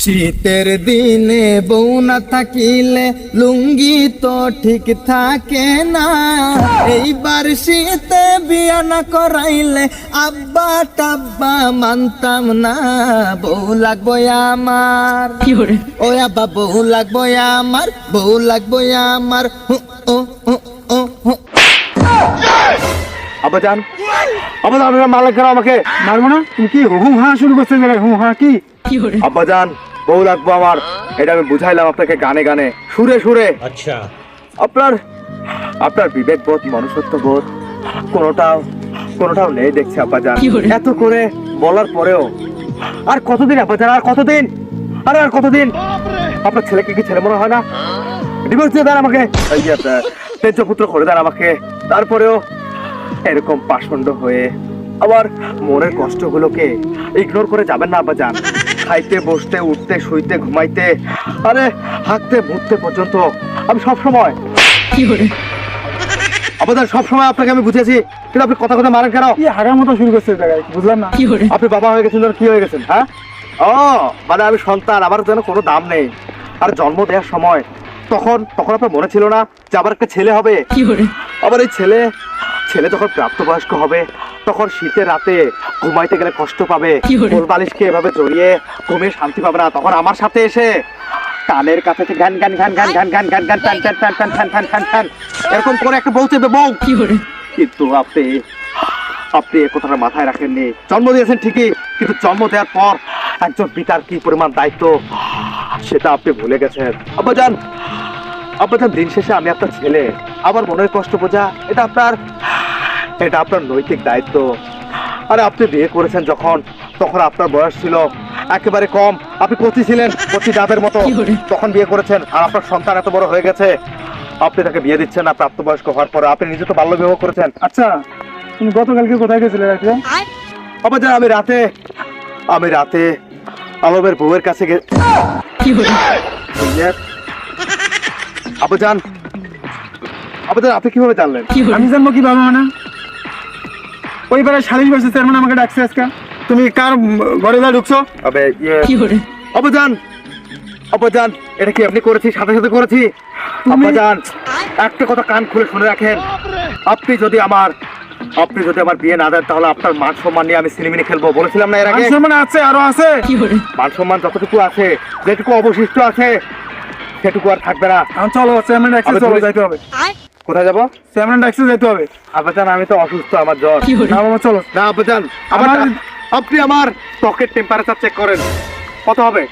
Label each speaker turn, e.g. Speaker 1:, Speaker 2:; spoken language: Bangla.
Speaker 1: শীতের দিনে বউ না থাকিলে লুঙ্গি তো ঠিক থাকে না। এইবার শীতে বিয়া না করাইলে আব্বা টাব্বা মানতাম না। বউ লাগবো আমার, ও আব্বা বউ লাগবো আমার, বউ লাগবো আমার।
Speaker 2: আব্বাজান, আব্বাজান আপনারা মালিক করা আমাকে মারবো না। তুমি কি হুম হা শুরু করছেন? হুম হা কি? আব্বাজান বউ লাগবো আমার, এটা আমি বুঝাইলাম আপনাকে গানে গানে সুরে সুরে।
Speaker 3: আচ্ছা,
Speaker 2: আপনার বিবেক বোধ মনুষ্যত্ব বোধ কোনোটাও নেই দেখছি আব্বাজান। এত করে বলার পরেও আর কতদিন আব্বাজান, আর কতদিন, আর কতদিন? আপনার ছেলেকে কি ছেলে মনে হয় না? ডিভোর্স দিয়ে দেন আমাকে, এই যে তেজ পুত্র করে দেন আমাকে। তারপরেও এরকম পাষণ্ড হয়ে আবার মনের কষ্টগুলোকে ইগনোর করে যাবেন না আব্বাজান। খাইতে বসতে উঠতে শুইতে ঘুমাইতে আরে হাঁটতে মুততে পর্যন্ত আমি সবসময় আব্বাজান সবসময় আপনাকে আমি বুঝেছি, কিন্তু আপনি কথা কথা মারেন কেন? কি হাগার মতো শুরু করছে জায়গায়, বুঝলাম না। আপনি বাবা হয়ে গেছেন, কি হয়ে গেছেন? হ্যাঁ, ও মানে আমি সন্তান, আমার যেন কোনো দাম নেই। আর জন্ম দেওয়ার সময় তখন আপনার মনে ছিল না যে আবার একটা ছেলে হবে? আবার এই ছেলে যখন প্রাপ্তবয়স্ক হবে তখন শীতের রাতে ঘুমাইতে গেলে কষ্ট পাবে, কোল বালিশকে এভাবে জড়িয়ে ঘুমিয়ে শান্তি পাবে না। তখন আমার সাথে এসে কানের কাছে গান গান গান গান গান গান গান গান টান টান টান টান টান টান টান টান এরকম করে একটা বউ চেপে বউ। কিন্তু আপনি এ কথাটা মাথায় রাখেননি। জন্ম দিয়েছেন ঠিকই, কিন্তু জন্ম দেওয়ার পর একজন পিতার কি পরিমাণ দায়িত্ব সেটা আপনি ভুলে গেছেন। আব্বাজান দিন শেষে আমি আপনার ছেলে, আমার মনের কষ্ট বোঝা এটা আপনার নৈতিক দায়িত্ব। আরে আপনি বিয়ে করেছেন তখন আপনার বয়স ছিল একেবারে কম, আপনি কচি ছিলেন, কচি ডাবের মতো তখন বিয়ে করেছেন। আর আপনার সন্তান এত বড় হয়ে গেছে, আপনি তাকে বিয়ে দিচ্ছেন না প্রাপ্তবয়স্ক হওয়ার পরে। আপনি নিজে তো বাল্য বিবাহ করেছেন। আচ্ছা, তুমি গতকালকে কোথায় গেছিলে? আব্বাজান আমি রাতে আলমের বউয়ের কাছে আব্বাজান আপনি কিভাবে জানলেন? আমি জানবো কিভাবে? মানে ওই পারে সালিশ বসে চেয়ারম্যান আমাকে ডাকছে আজকে। তুমি কার ঘরে ঢুকছো? আব্বাজান এটা কি আপনি করেছি? সাথে সাথে করেছি। আব্বাজান একটা কথা কান খুলে শুনে রাখেন, আপনি যদি আমার বিয়ে না দেন তাহলে আপনার মান সম্মান নিয়ে আমি সিনেমিনি খেলবো। বলেছিলাম না এর আগে? সম্মান আছে, আরো আছে। মান সম্মান যতটুকু আছে, যেটুকু অবশিষ্ট আছে সেটুকু আর থাকবে না। চলো চেয়ারম্যান ডাকছে, চলো যাইতে হবে। কোথায় যাবো? চেয়ারম্যান ডাকছে, যাইতে হবে। আব্বাজান আমি তো অসুস্থ, আমার জ্বর। না বাবা চলো। না আব্বাজান আপনি আমার ত্বকের টেম্পারেচার চেক করেন, কত হবে?